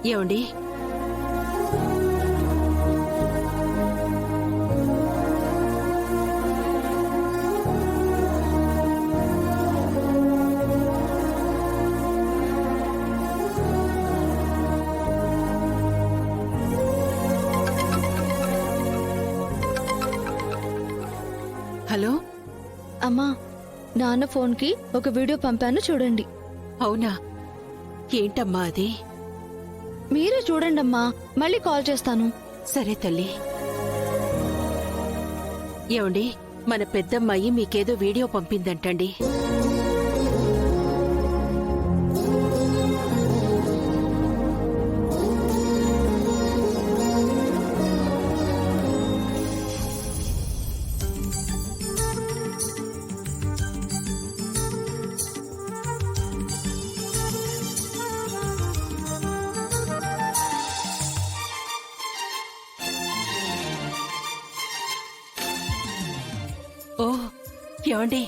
ఏమండి? హలో అమ్మా, నాన్న ఫోన్కి ఒక వీడియో పంపాను చూడండి. అవునా? ఏంటమ్మా అది? మీరే చూడండమ్మా, మళ్ళీ కాల్ చేస్తాను. సరే తల్లి. ఏమండి, మన పెద్దమ్మాయి మీకేదో వీడియో పంపిందంటండి. ఓ ఏమండి,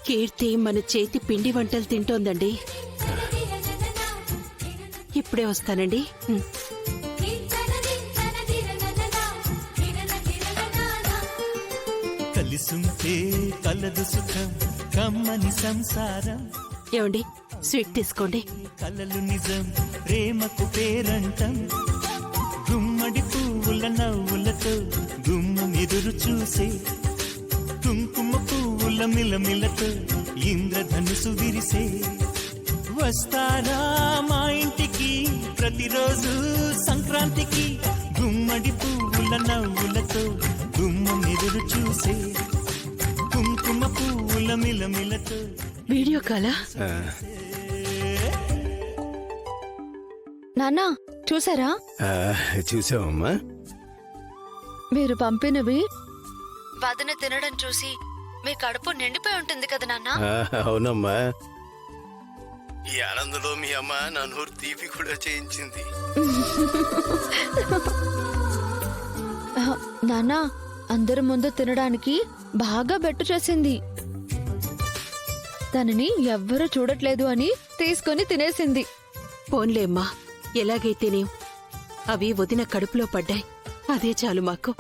కీర్తి మన చేతి పిండి వంటలు తింటోందండి. ఇప్పుడే వస్తానండి. కలిసుంటే కలదు సుఖం కమ్మని సంసారం. ఏమండి, స్వీట్ తీసుకోండి. కలలు నిజం ప్రేమకు పేరంటం. గుమ్మడి పువ్వుల నవ్వులతో గుమ్మెదురు చూసే కుంకుమ పువ్వుల మిలమిలతో ఇంద్రధనుసు విరిసే. వస్తారా మా ఇంటికి ప్రతిరోజు సంక్రాంతికి. గుమ్మడి పువ్వుల నవ్వులతో గుమ్మెదురు చూసే కుంకుమ పువ్వుల మిలమిలతో. వీడియో కాలా? నాన్నా, చూసారా? చూసావమ్మా? మీరు పంపినవి వదిన తినడం చూసి మీ కడుపు నిండిపోయి ఉంటుంది కదా నాన్న. అవునమ్మా, ఈ ఆనందంలో మీ అమ్మ నా నోరు తీపి కూడా చేయించింది. నాన్నా, అందరి ముందు తినడానికి బాగా బెట్టు చేసింది. తనని ఎవ్వరూ చూడట్లేదు అని తీసుకుని తినేసింది. పోన్లేమ్మా, ఎలాగైతేనేం అవి వదిన కడుపులో పడ్డాయి, అదే చాలు మాకు.